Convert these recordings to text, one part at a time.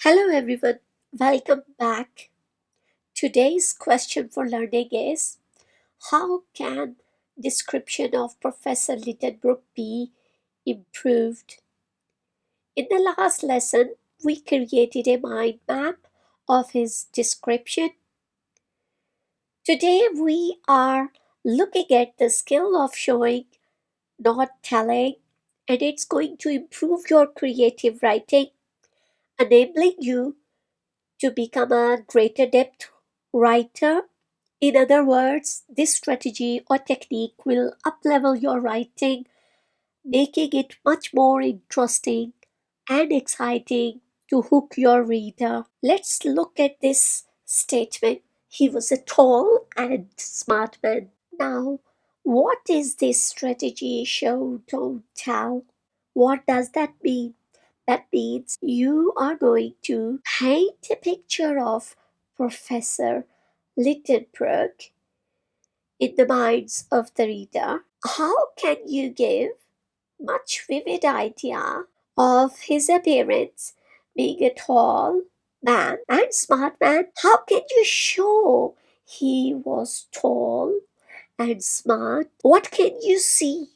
Hello everyone, welcome back. Today's question for learning is: how can description of Professor Liedenbrock be improved? In the last lesson, we created a mind map of his description. Today we are looking at the skill of showing, not telling, and it's going to improve your creative writing, enabling you to become a greater depth writer. In other words, this strategy or technique will uplevel your writing, making it much more interesting and exciting to hook your reader. Let's look at this statement. He was a tall and smart man. Now, what is this strategy show, don't tell? What does that mean? That means you are going to paint a picture of Professor Liedenbrock in the minds of the reader. How can you give much vivid idea of his appearance, being a tall man and smart man? How can you show he was tall and smart? What can you see?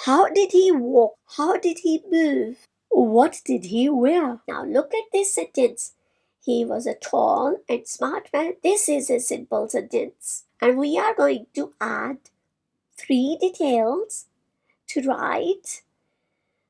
How did he walk? How did he move? What did he wear? Now look at this sentence. He was a tall and smart man. This is a simple sentence. And we are going to add three details to write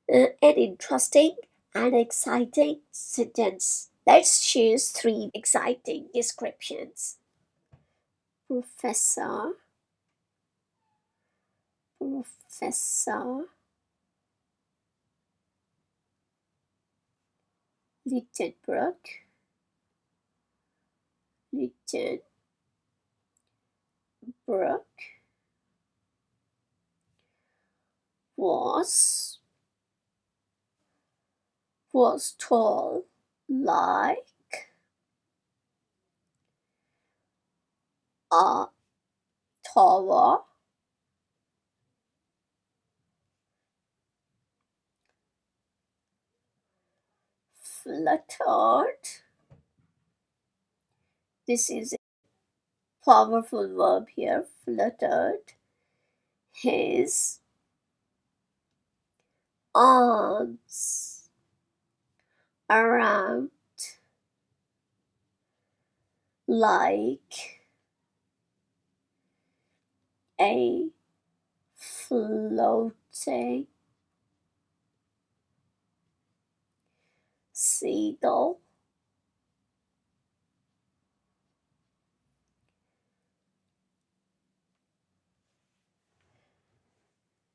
an interesting and exciting sentence. Let's choose three exciting descriptions. Professor Liedenbrock was tall like a tower, fluttered. This is a powerful verb here, fluttered his arms around like a floating seagull.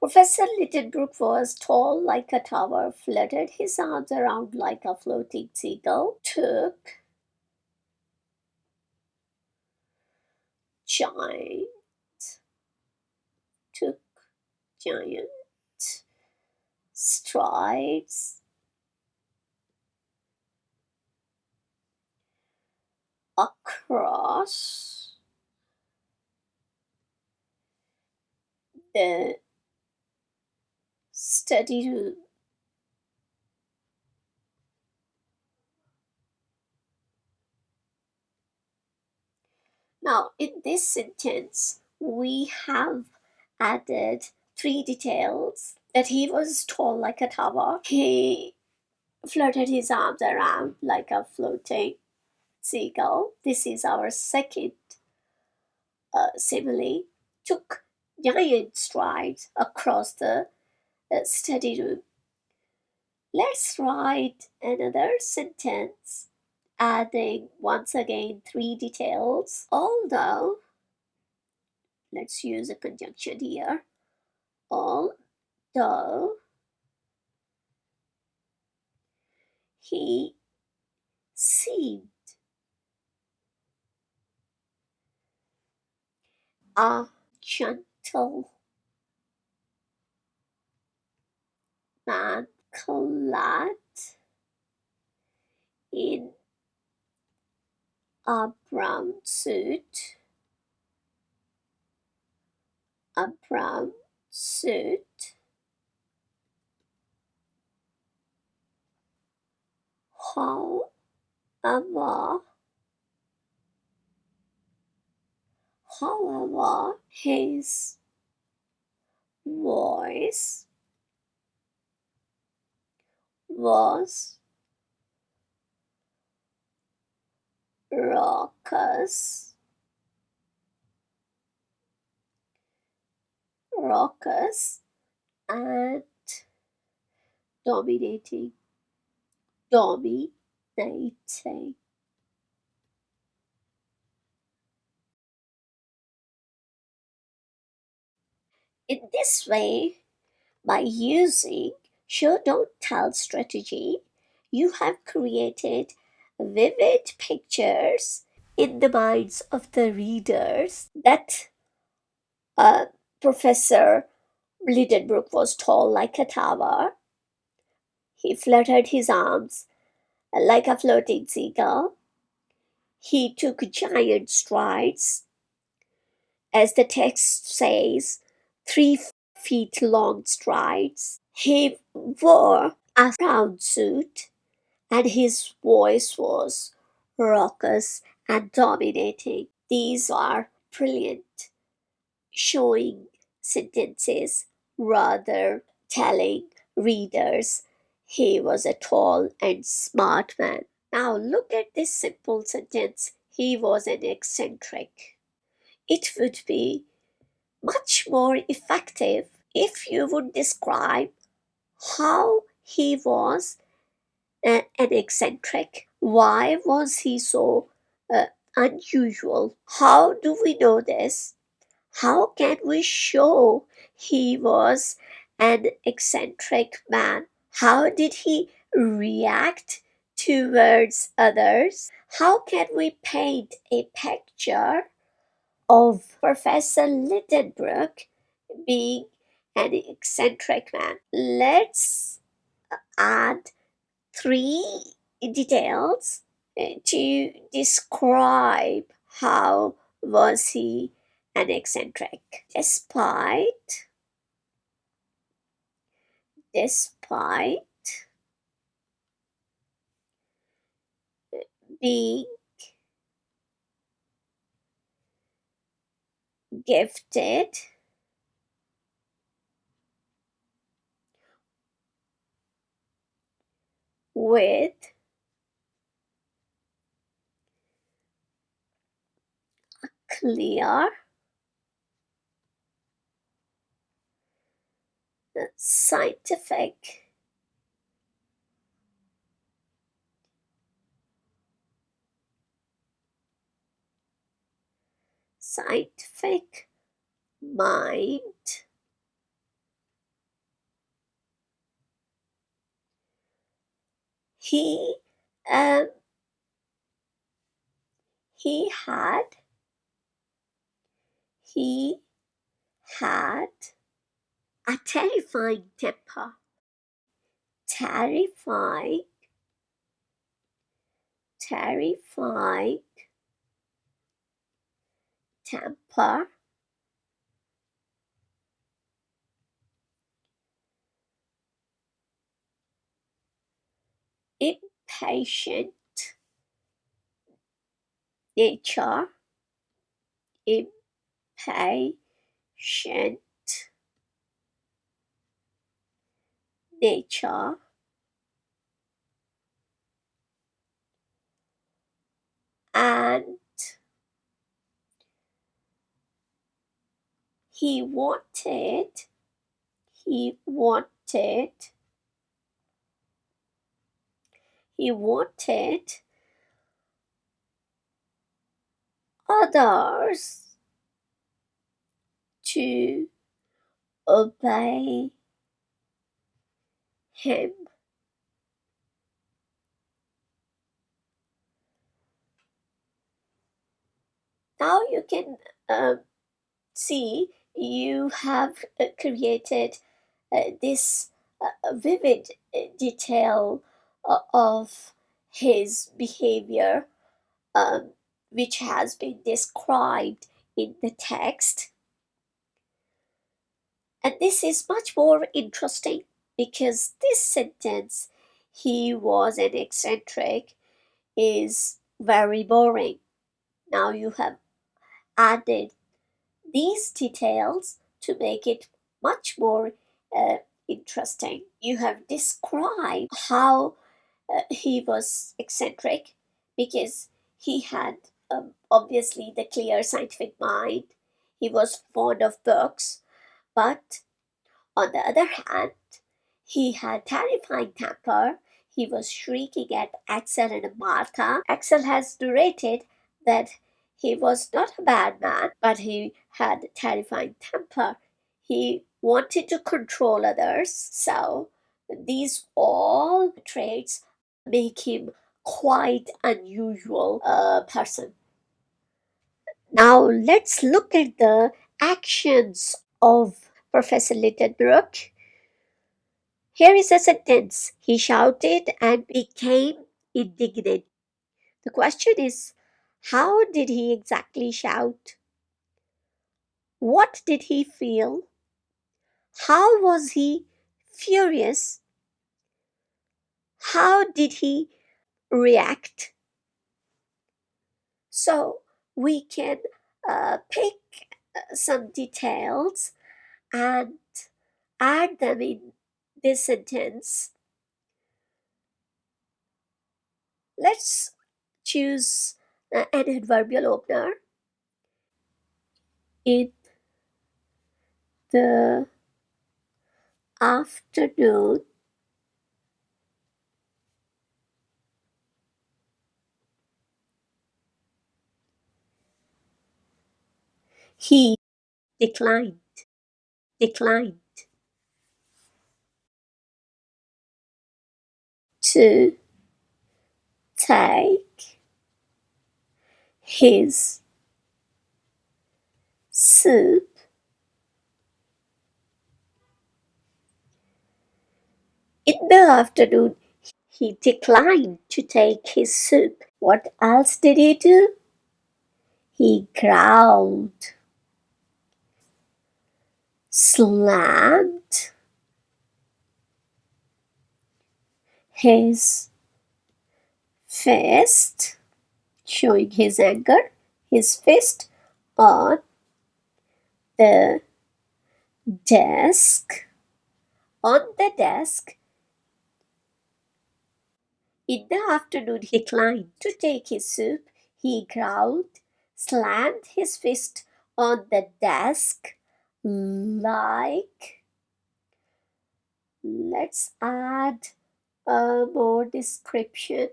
Professor Liedenbrock was tall like a tower, fluttered his arms around like a floating seagull, giant, took giant strides across the study room. Now, in this sentence, we have added three details: that he was tall like a tower, he flirted his arms around like a floating seagull. This is our second simile. Took giant strides across the study room. Let's write another sentence, adding once again three details. Although, let's use a conjunction here. Although he seemed a gentle man clad in a brown suit, a brown suit. How However, his voice was raucous, raucous and dominating, dominating. In this way, by using show don't tell strategy, you have created vivid pictures in the minds of the readers that uh, Professor Liedenbrock was tall like a tower. He fluttered his arms like a floating seagull. He took giant strides, as the text says, 3 feet long strides. He wore a brown suit, and his voice was raucous and dominating. These are brilliant, showing sentences, rather telling readers he was a tall and smart man. Now look at this simple sentence. He was an eccentric. It would be much more effective if you would describe how he was an eccentric. Why was he so uh, unusual? How do we know this? How can we show he was an eccentric man? How did he react towards others? How can we paint a picture of Professor Liedenbrock being an eccentric man? Let's add 3 details to describe how was he an eccentric. Despite being gifted with clear scientific scientific mind, he um, he had he had a terrifying temper. Terrifying, terrifying temper, impatient nature, impatient nature, and he wanted, he wanted, he wanted others to obey him. Now you can see you have created this vivid detail of his behavior, um, which has been described in the text. And this is much more interesting because this sentence, he was an eccentric, is very boring. Now you have added these details to make it much more uh, interesting. You have described how he was eccentric because he had obviously the clear scientific mind. He was fond of books, but on the other hand, he had terrifying temper. He was shrieking at Axel and Martha. Axel has narrated that he was not a bad man, but he had terrifying temper. He wanted to control others, so these all traits make him quite unusual person. Now let's look at the actions of Professor Liedenbrock. Here is a sentence. He shouted and became indignant. The question is, how did he exactly shout? What did he feel? How was he furious? How did he react? So we can pick some details and add them in this sentence. Let's choose an adverbial opener. In the afternoon, he declined, declined to take his soup. In the afternoon, he declined to take his soup. What else did he do? He growled, slammed his fist, showing his anger, his fist on the desk. On the desk. In the afternoon, he declined to take his soup. He growled, slammed his fist on the desk like. Let's add a more description.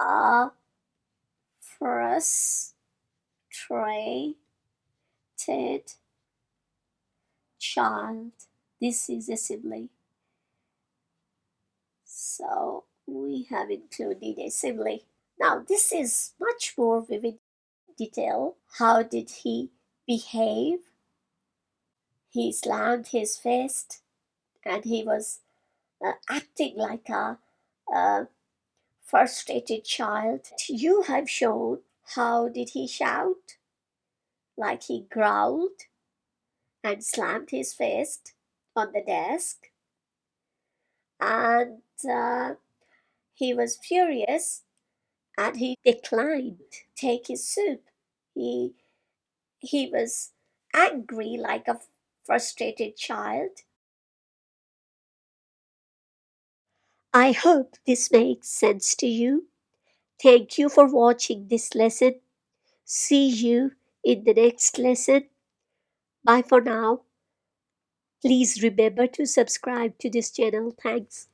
A frustrated child. This is a simile. So we have included a simile. Now this is much more vivid detail. How did he behave? He slammed his fist and he was acting like a frustrated child. You have shown how did he shout? Like he growled and slammed his fist on the desk, and he was furious and he declined to take his soup. He he was angry like a frustrated child. I hope this makes sense to you. Thank you for watching this lesson. See you in the next lesson. Bye for now. Please remember to subscribe to this channel. Thanks.